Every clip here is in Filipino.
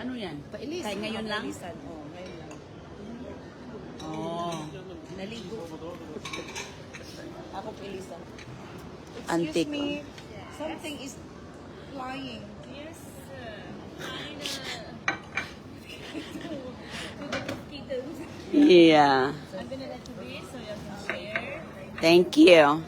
Ano yan? Pailis. Kaya ngayon lang? Pailisan. Oh, ngayon lang. Oh. Naligo. Ako pailisan. Antique. Excuse me. Something is flying. Yes, mosquitoes. Yeah. I'm gonna let you be so you can share. Thank you.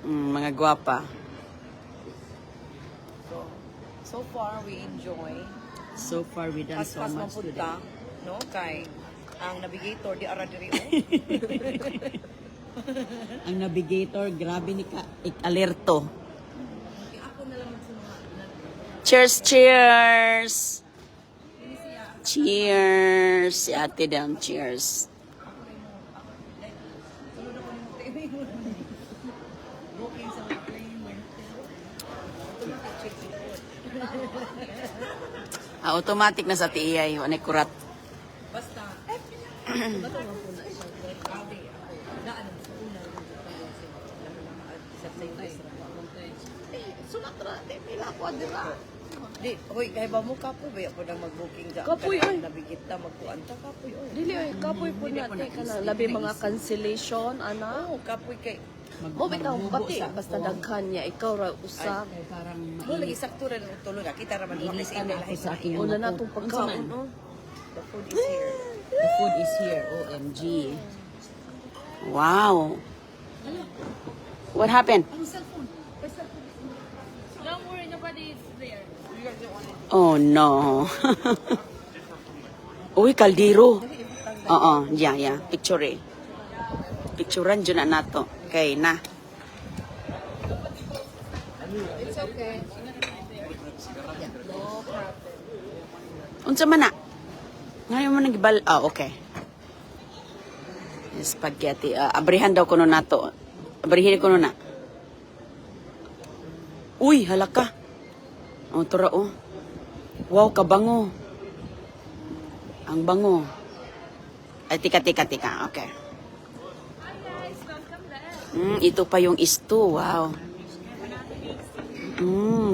Mga gwapa. So far, we enjoy. So far, we done so Pas-pas much today. mapunta. No? Kay ang navigator di ara diri oh. Ang navigator, grabe ni ka, alerto. Ako na lang Cheers, cheers! Cheers! Si Ate Dam, cheers. booking sa plane. Automatic na sa TII, wanay kurat. Basta. Bato mo po na siya. Grabe ako. Daan mo sa una. Sa Sulatra, pila ko adira. Di, hoy, kay ba mo kapoy ba ako nang mag-booking dyan? Kapoy, oy. Nabigit na magkuan ta kapoy oy. Dili ay kapoy po natin kana labi mga cancellation ana. Oo, kapoy kay. Mo bitaw pati basta daghan niya ikaw ra usa. Ay, parang Mo lagi sakto ra ng tulog na kita ra man mo Mainit sa ka na email ako sa akin. Una na tong pagkaon no. The food is here. The food is here, OMG. Wow. What happened? Don't worry, nobody is there. Oh no. Uy, kaldero. Oo, yeah. Picture eh. Picturean dyan na nato. Okay, na. It's okay. Unsa man na? Ngayon mo nagibal... Ah, okay. Spaghetti. Abrihan daw kuno nato. Abrihin kuno na. Uy, halaka. Oh, tura oh. Wow, kabango. Ang bango. Ay, tika. Okay. Hi guys, welcome back. Ito pa yung stew. Wow.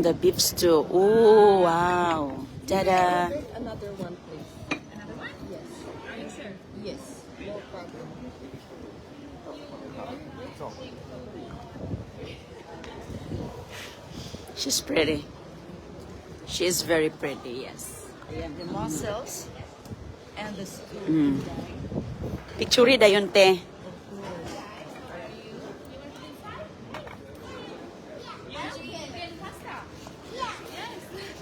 The beef stew. Oh, wow. Tada. Another one please. Another one? Yes. Are you sure? Yes. No problem. She's pretty. She is very pretty, yes. Ayan, the mussels and the stew. Picture dayon te.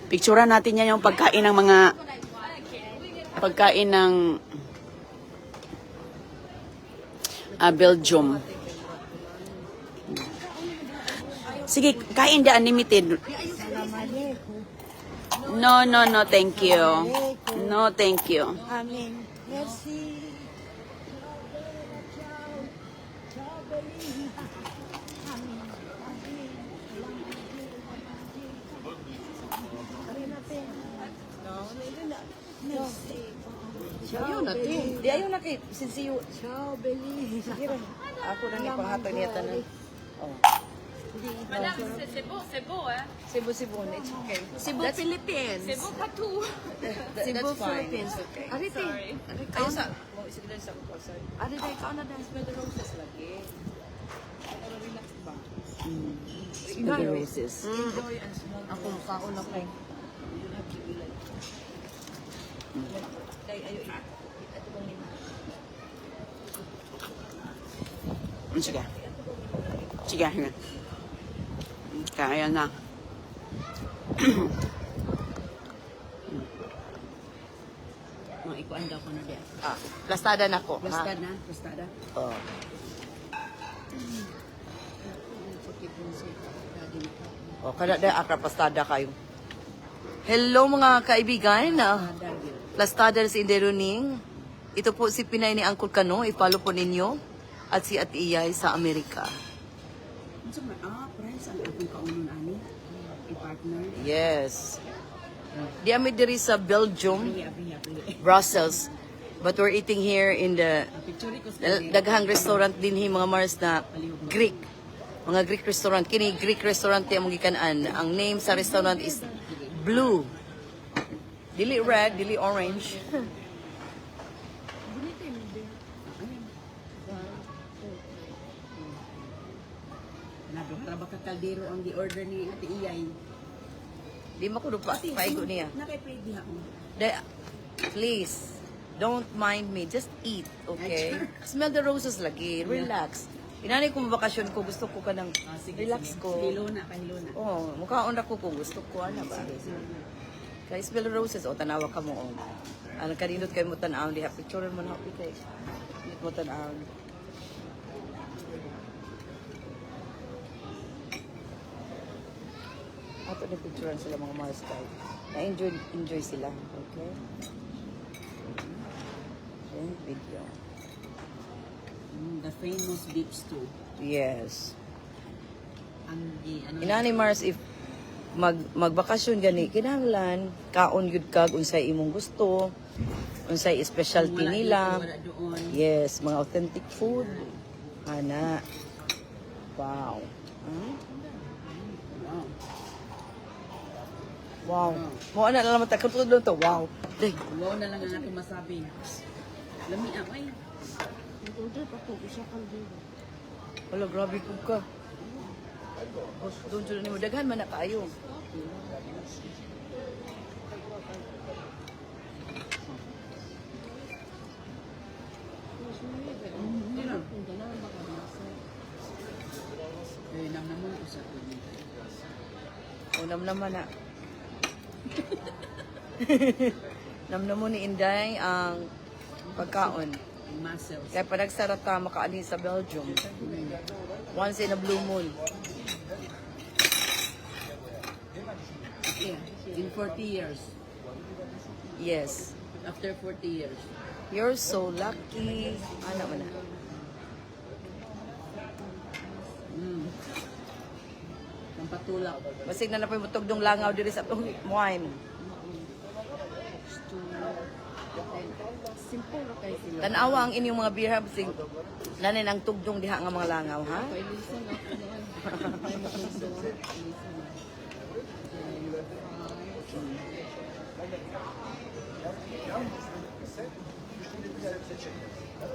Picturean natin yan yung pagkain ng mga pagkain ng Belgium. Sige, kain da unlimited. No, thank you. No, thank you. Amin. Merci. Ayun na ti. Di ayaw na kay sinsiyo. Ciao, Beli. Sige ra. Ako na ni panghatag niya tanan. Oh. Madame, c'est beau, hein? Cebu, it's okay. Cebu, That's- Philippines. C'est beau partout. Cebu, That's fine. Philippines. It's okay. Arite. Sorry. Ayaw sa, mo isig na sa ko, sorry. Arite ka na dance Smell the roses lagi. Pero relax ba? The roses. Enjoy and smell the Ako kaon ako. Kay ayo Sige. Sige. Kaya na. Mga ikuan daw ko na diyan. plastada na ko. Plastada na? Plastada? Oh. O, kada da akra plastada kayo. Hello mga kaibigan. Plastada si Inderuning. Ito po si Pinay ni Uncle Kano. I-follow po ninyo. At si Ate Iyay sa Amerika. Price ang akong kaunon ani. I-partner. Yes. Di ami diri sa Belgium, Brussels. But we're eating here in the daghang restaurant din mga Mars na Greek. Mga Greek restaurant. Kini Greek restaurant yung gikan-an. Ang name sa restaurant is Blue. Dili red, dili orange. Nagtrabaho ka kaldero ang di-order ni Ate Iyay. Di mo ko pa paigo niya. Nakay-pwede ha mo. Please, don't mind me. Just eat, okay? Smell the roses lagi. Relax. Inanay kong bakasyon ko, gusto ko ka ng relax ko. Hilo na, kahilo na. Oo, mukhaon ako kung gusto ko, ano ba? Kaya smell the roses, o tanawa ka mo, o. Ano, kanindot kayo mo tanaw, di ha, picture mo na, okay, hindi mo tanaw. Ato na picturean sila mga Mars Sky. Na-enjoy sila, okay? Then, video. The famous beef stew. Yes. Ano, Inani Mars, if magbakasyon gani, kinahanglan, kaon yun kag, unsay imong gusto, unsay specialty nila. wala doon. Yes, mga authentic food. Ana. Wow. Wow. Wow. Mo ana na naman takot lang to. Wow. Day. Wow na lang ang aking masabi. Lami ay. Order pa ko isa kaldero. Wala, grabe po ka. Doon dyan mo. Daghan man na kayo. Eh, naman ko sa tuloy. Unam naman na. Namnamo ni Inday ang pagkaon. Muscles. Kaya pa nagsarap ka makaani sa Belgium. Once in a blue moon. Okay. In 40 years. Yes. After 40 years. You're so lucky. Ano man na. Ang patulak. Basig na napoy mutugdong langaw diri sa atong wine. Simple ra kay sila. Tanawa ang inyong mga beer basig nanin ang tugdong diha nga mga langaw, ha? Pailisan ako na.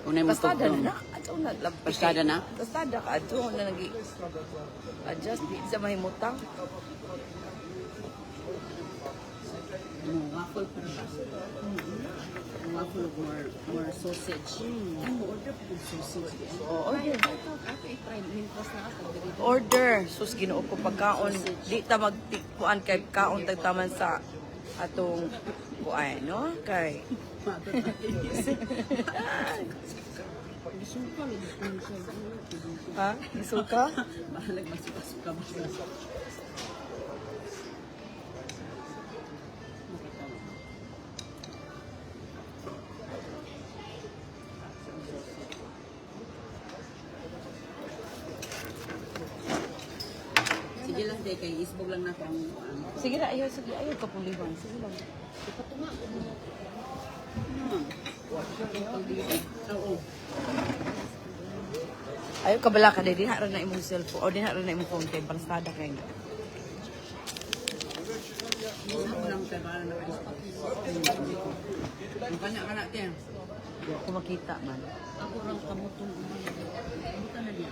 Unay mo Pastada tugtong. na. Adto na. Pastada na? Pastada ka. Adto na nagi. Adjust di sa mahimutang. Waffle para ba? Waffle of more sausage. Ang order po ng sausage. Order. Ako i-try mintas na ako diri. Order. Sus, ginoo ko pagkaon. Di ta magtikpuan kay kaon tagtaman sa atong kuan, no? Kay Suka lagi ko siya. ha? Isuka? Bahalag masuka-suka mo siya. Sige lang, day, kay isbog lang na ako ang Sige na, ayaw kapuliwan. Sige lang. Ipatunga ko mo. Oo. Ayaw kabala ka din hara na imong cellphone o din hara na imong phone kay pastada kay. Ako lang kay para na kayo. Ang kanya tiyan. Di ako makita man. Ako rang kamutong umay. Buta na niya.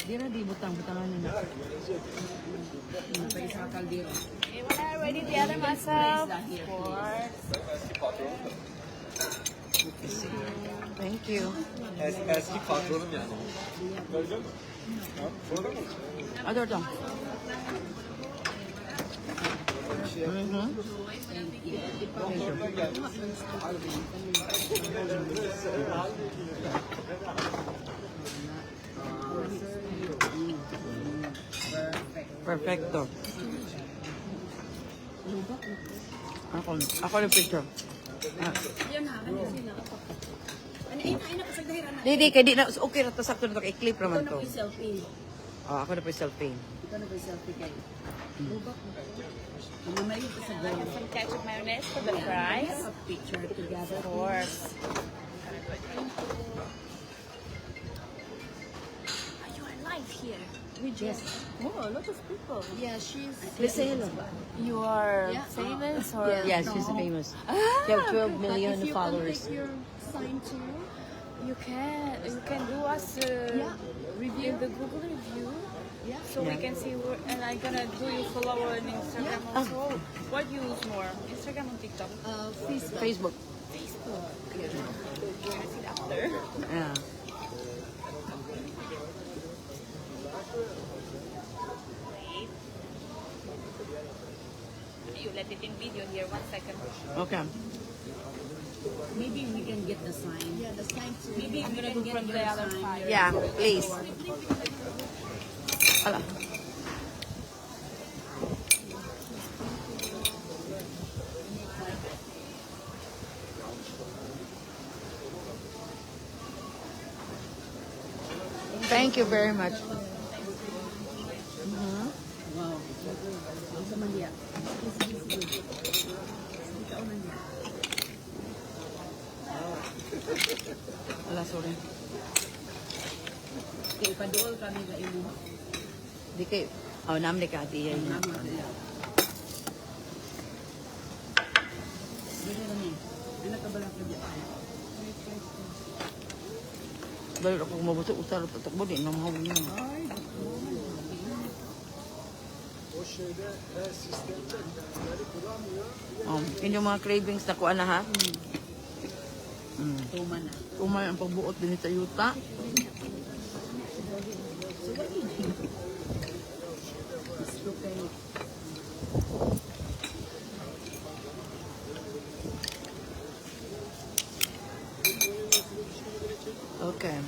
Di na di butang-butangan na. Pa isa kaldero. Okay, when I'm ready, the other myself. Thank you. Eski patronum yani. Ador dong. Perfecto. Ako ng picture. Yan ha, ano sila? Ano, ay na kasagdahiran na. Di, kaya di na, okay na to, sakto na to, i-clip naman to. Ito na selfie. Oh, ako na po yung selfie. Ikaw na ba selfie kayo? Bubak mo. Mamamayin ka sa goal. Some ketchup mayonnaise for the fries. A picture together. Of course. You are live here. Yes. Oh, a lot of people. Yeah, she's... Please say hello. You are famous or? Yes, she's famous. She have 12 million followers. your sign too. You can do us review in the Google review. Yeah. So we can see where, and I'm gonna do you follow on Instagram also. What you use more? Instagram or TikTok? Facebook. Facebook. Yeah. I see that after. Yeah. Wait. You let it in video here. 1 second. Okay. Maybe we can get the sign. Yeah, the sign too. Maybe I'm gonna do from the other side. Yeah, please. Ala. Thank you very much. Wow. Ang sa Mandia. Ala, sorry. Kaya ipaduol kami sa imo. Di kay, oh, namli ka, ati yan. Nama nila. Dito kami. Ano ka ba lang ka dyan? Balik ako mabuto, usar, patakbo din, namahawin niya. Yung mga cravings na kuha na ha? Tuma na. Umay ang pagbuot din sa yuta. Gusto kayo. Okay.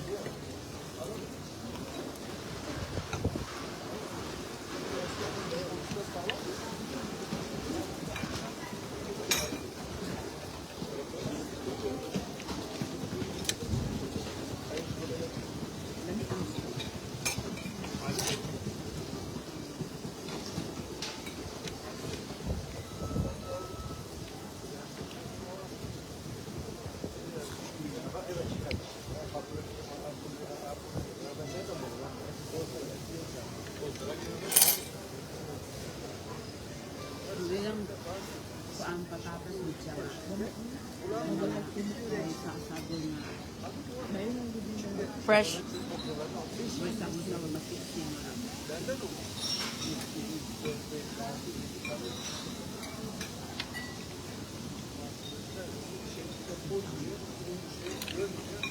Bilang kuang patatas ni Chama. Wala sa sabi na Fresh. basta mo sa matik niya.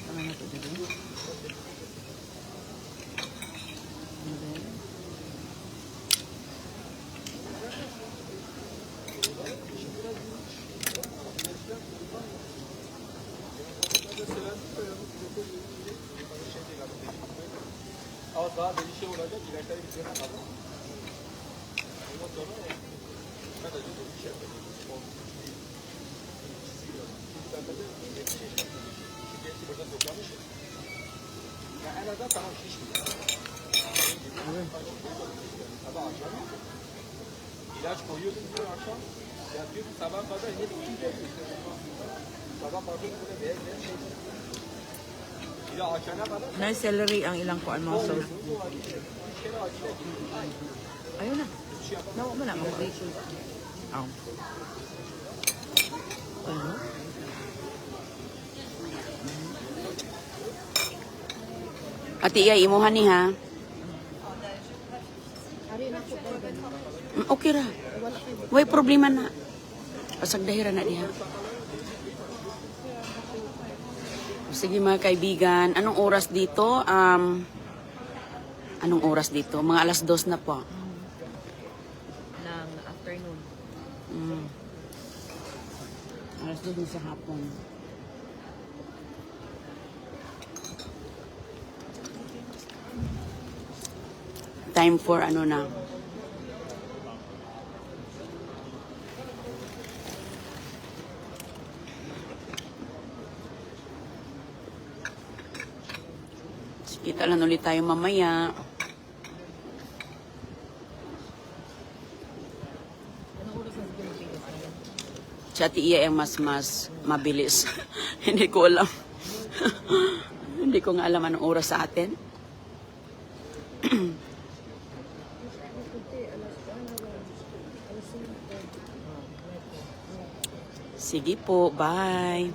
Ano na ito dito? Ano ba yan? Ama daha deli şey olacak. İlaçları bitirene kadar. Ondan sonra sadece bir şey yapacak. Şimdi burada toplamış. Ya en azından tamam şişmiyor. Sabah akşam ilaç koyuyordum diyor akşam. Yatıyordum sabah kadar yine bir şey yapıyordum. Sabah bakıyordum böyle beyaz beyaz şey. Bir de akşama kadar Na celery ang ilang kuan mga sauce. Ayun na. Nawa mo na. Oh. Ano? Ati iya imuhan ni ha. Okay ra. Way problema na. Pasagdahira na diha. Sige mga kaibigan, anong oras dito? Anong oras dito? Mga alas 2 na po. Ng afternoon. Alas 2 sa hapon. Time for ano na. Kita lang ulit tayo mamaya. Si Ate Iya ang mas mabilis. Hindi ko alam. Hindi ko nga alam anong oras sa atin. Sige po, bye.